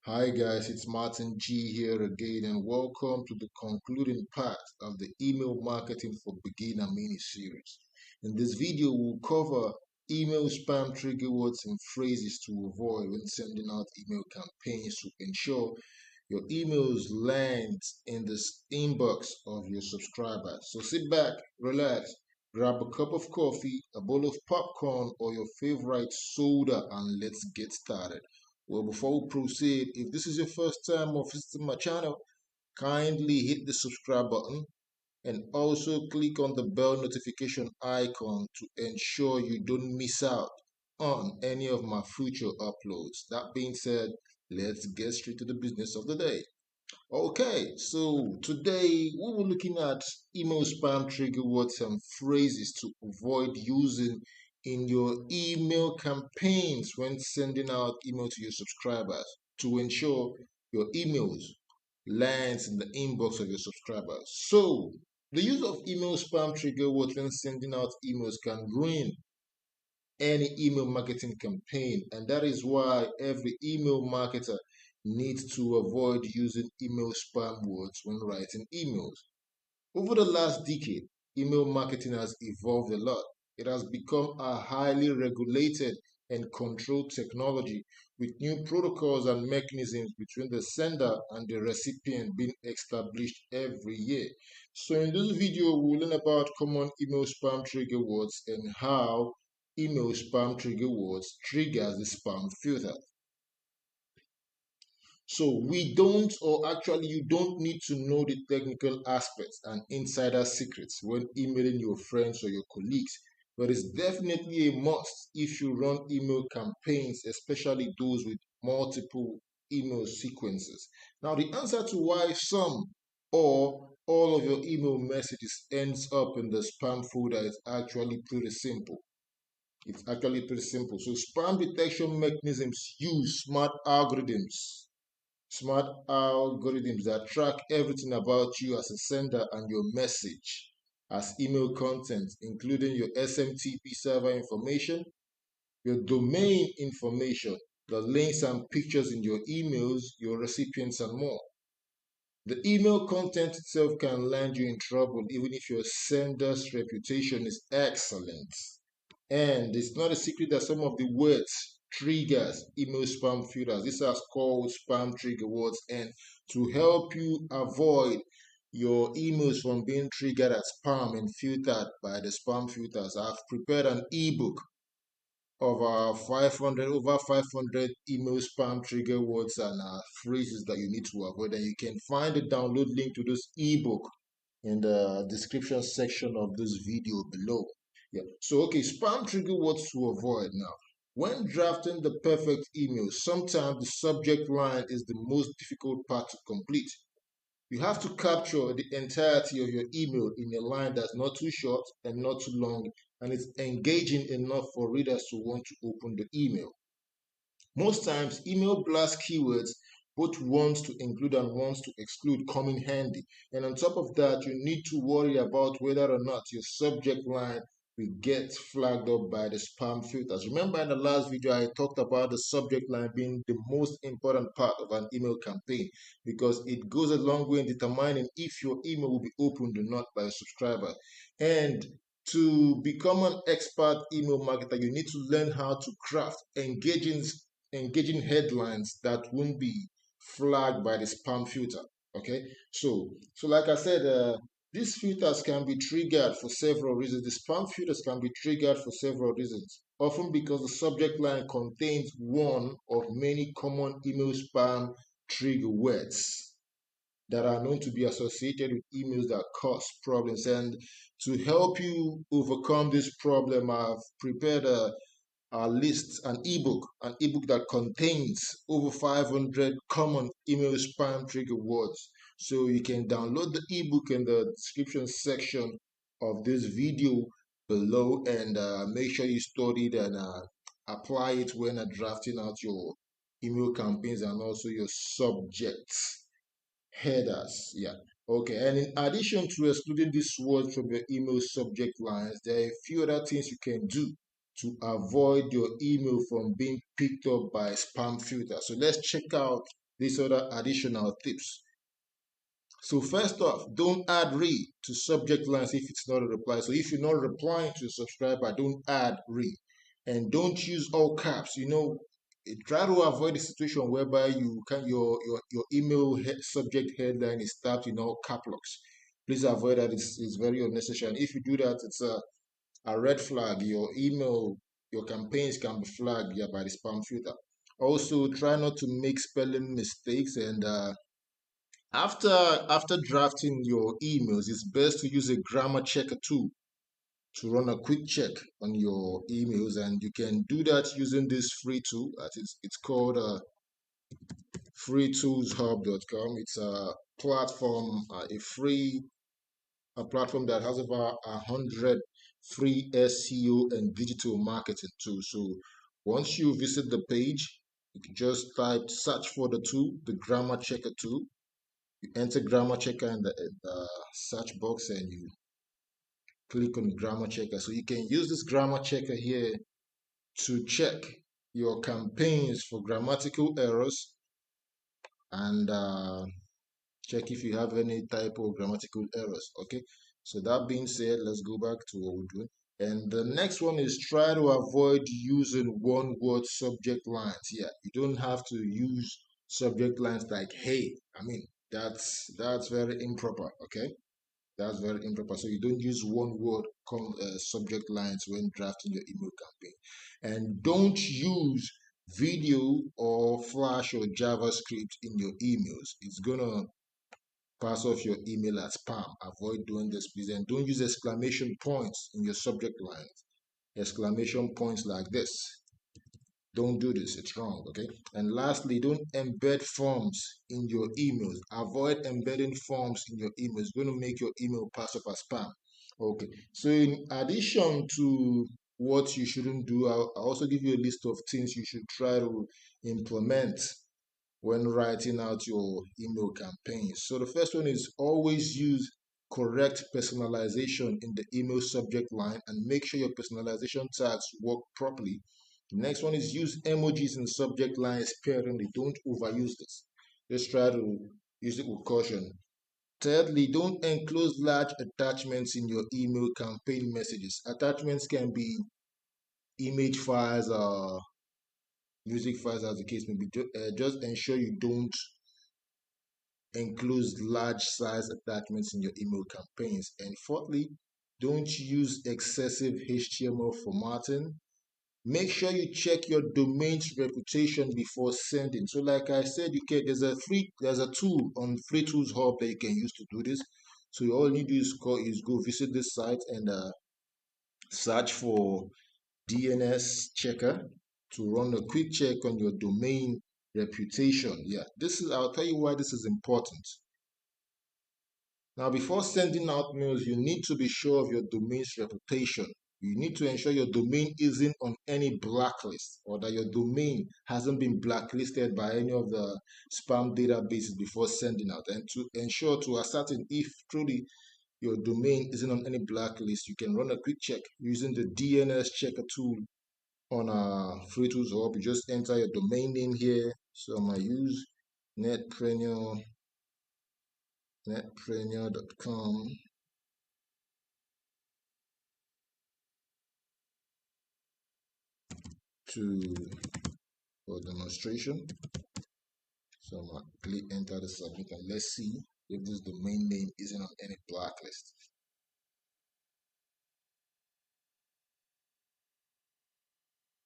Hi guys, it's Martin G here again, and welcome to the concluding part of the Email Marketing for Beginner mini series. In this video, we'll cover email spam trigger words and phrases to avoid when sending out email campaigns to ensure your emails land in the inbox of your subscribers. So sit back, relax, grab a cup of coffee, a bowl of popcorn, or your favorite soda, and let's get started. Well, before we proceed, if this is your first time of visiting my channel, kindly hit the subscribe button and also click on the bell notification icon to ensure you don't miss out on any of my future uploads. That being said, let's get straight to the business of the day. Okay, so today we were looking at email spam trigger words and phrases to avoid using in your email campaigns when sending out email to your subscribers to ensure your emails lands in the inbox of your subscribers. So the use of email spam trigger words when sending out emails can ruin any email marketing campaign, and that is why every email marketer needs to avoid using email spam words when writing emails. Over the last decade, email marketing has evolved a lot. It has become a highly regulated and controlled technology with new protocols and mechanisms between the sender and the recipient being established every year. So in this video, we'll learn about common email spam trigger words and how email spam trigger words triggers the spam filter. So we don't, or actually you don't need to know the technical aspects and insider secrets when emailing your friends or your colleagues, but it's definitely a must if you run email campaigns, especially those with multiple email sequences. Now, the answer to why some or all of your email messages ends up in the spam folder is actually pretty simple. It's actually pretty simple. So spam detection mechanisms use smart algorithms that track everything about you as a sender and your message as email content, including your SMTP server information, your domain information, the links and pictures in your emails, your recipients, and more. The email content itself can land you in trouble even if your sender's reputation is excellent. And it's not a secret that some of the words triggers email spam filters. These are called spam trigger words. And to help you avoid your emails from being triggered as spam and filtered by the spam filters, I've prepared an ebook of over 500 email spam trigger words and phrases that you need to avoid. And you can find the download link to this ebook in the description section of this video below. Yeah. So, okay, spam trigger words to avoid now. When drafting the perfect email, sometimes the subject line is the most difficult part to complete. You have to capture the entirety of your email in a line that's not too short and not too long, and it's engaging enough for readers to want to open the email. Most times, email blast keywords, both ones to include and ones to exclude, come in handy. And on top of that, you need to worry about whether or not your subject line will get flagged up by the spam filters. Remember in the last video, I talked about the subject line being the most important part of an email campaign because it goes a long way in determining if your email will be opened or not by a subscriber. And to become an expert email marketer, you need to learn how to craft engaging headlines that won't be flagged by the spam filter. Okay, so like I said, these filters can be triggered for several reasons. The spam filters can be triggered for several reasons, often because the subject line contains one of many common email spam trigger words that are known to be associated with emails that cause problems. And to help you overcome this problem, I've prepared a list, an ebook that contains over 500 common email spam trigger words. So you can download the ebook in the description section of this video below, and make sure you study it and apply it when drafting out your email campaigns and also your subjects headers. Yeah. Okay. And in addition to excluding these words from your email subject lines, there are a few other things you can do to avoid your email from being picked up by spam filter. So let's check out these other additional tips. So first off, don't add read to subject lines if it's not a reply. So if you're not replying to a subscriber, don't add read. And don't use all caps. Try to avoid the situation whereby your email subject headline is typed in all cap locks. Please avoid that. It's very unnecessary. And if you do that, it's a red flag. Your campaigns can be flagged, yeah, by the spam filter. Also, try not to make spelling mistakes, and after drafting your emails, it's best to use a grammar checker tool to run a quick check on your emails, and you can do that using this free tool. It's called freetoolshub.com. It's a platform, a platform that has over 100 free SEO and digital marketing tools. So once you visit the page, you can just type search for the tool, the grammar checker tool. You enter grammar checker in the search box, and you click on grammar checker. So you can use this grammar checker here to check your campaigns for grammatical errors, and check if you have any type of grammatical errors. Okay, so that being said, let's go back to what we're doing. And the next one is try to avoid using one word subject lines. Yeah, you don't have to use subject lines like hey. I mean, that's very improper. Okay, that's very improper. So you don't use one word subject lines when drafting your email campaign. And don't use video or Flash or JavaScript in your emails. It's gonna pass off your email as spam. Avoid doing this, please. And don't use exclamation points in your subject lines. Exclamation points like this. Don't do this, it's wrong. Okay. And lastly, don't embed forms in your emails. Avoid embedding forms in your emails. It's going to make your email pass off as spam. Okay, so in addition to what you shouldn't do, I'll also give you a list of things you should try to implement when writing out your email campaigns. So the first one is always use correct personalization in the email subject line, and make sure your personalization tags work properly. The next one is use emojis in subject line sparingly. Don't overuse this. Just try to use it with caution. Thirdly, don't enclose large attachments in your email campaign messages. Attachments can be image files or music files, as the case may be. Just ensure you don't enclose large size attachments in your email campaigns. And fourthly, don't use excessive HTML formatting. Make sure you check your domain's reputation before sending. So like I said, there's a tool on Free Tools Hub that you can use to do this. So all you need to do is go visit this site and search for DNS Checker to run a quick check on your domain reputation. Yeah, I'll tell you why this is important. Now, before sending out mails, you need to be sure of your domain's reputation. You need to ensure your domain isn't on any blacklist, or that your domain hasn't been blacklisted by any of the spam databases before sending out. And to ensure to ascertain if truly your domain isn't on any blacklist, you can run a quick check using the DNS Checker tool on Free Tools Hub. You just enter your domain name here. So I'm gonna use netpreneur.com for demonstration. So I'm gonna click enter the submit, and let's see if this domain name isn't on any blacklist.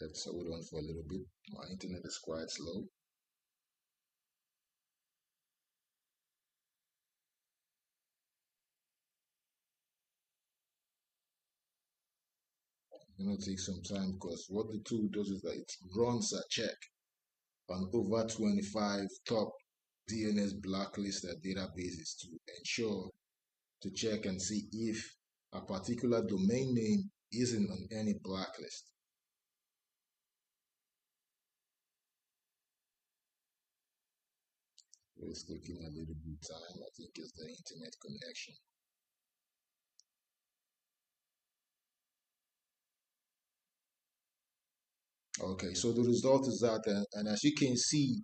Let's hold on for a little bit. My internet is quite slow. It's gonna take some time, because what the tool does is that it runs a check on over 25 top DNS blacklisted databases to ensure to check and see if a particular domain name isn't on any blacklist. It's taking a little bit of time. I think it's the internet connection. Okay, so the result is that, and as you can see,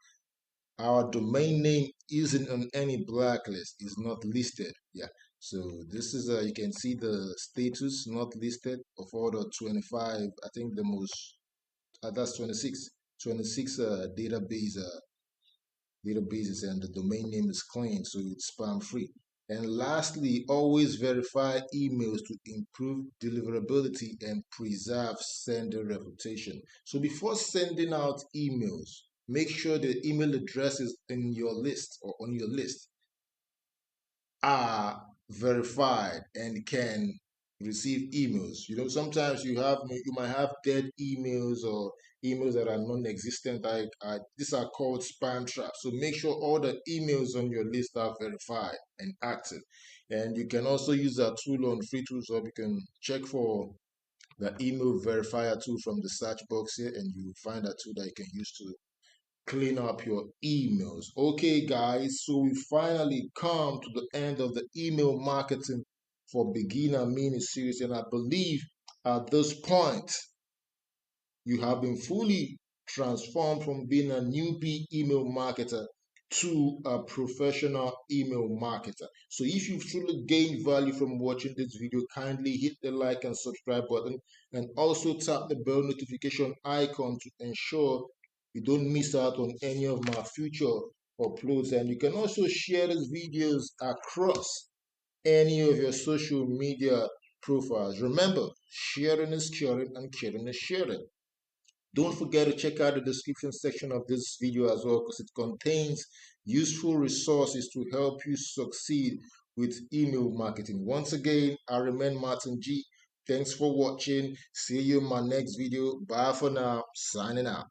our domain name isn't on any blacklist, is not listed. Yeah. So this is you can see the status not listed of all the 25. I think the most that's 26 databases, and the domain name is clean, so it's spam free. And lastly, always verify emails to improve deliverability and preserve sender reputation. So before sending out emails, make sure the email addresses in your list or on your list are verified and can receive emails. You know, sometimes you might have dead emails or emails that are non-existent. These are called spam traps. So make sure all the emails on your list are verified and active. And you can also use that tool on free tools, or you can check for the email verifier tool from the search box here, and you find that tool that you can use to clean up your emails. Okay, guys, so we finally come to the end of the email marketing for beginner mini series, and I believe at this point you have been fully transformed from being a newbie email marketer to a professional email marketer. So if you've truly gained value from watching this video, kindly hit the like and subscribe button, and also tap the bell notification icon to ensure you don't miss out on any of my future uploads. And you can also share these videos across any of your social media profiles. Remember, sharing is caring and caring is sharing. Don't forget to check out the description section of this video as well, because it contains useful resources to help you succeed with email marketing. Once again, I remain Martin G. Thanks for watching. See you in my next video. Bye for now. Signing out.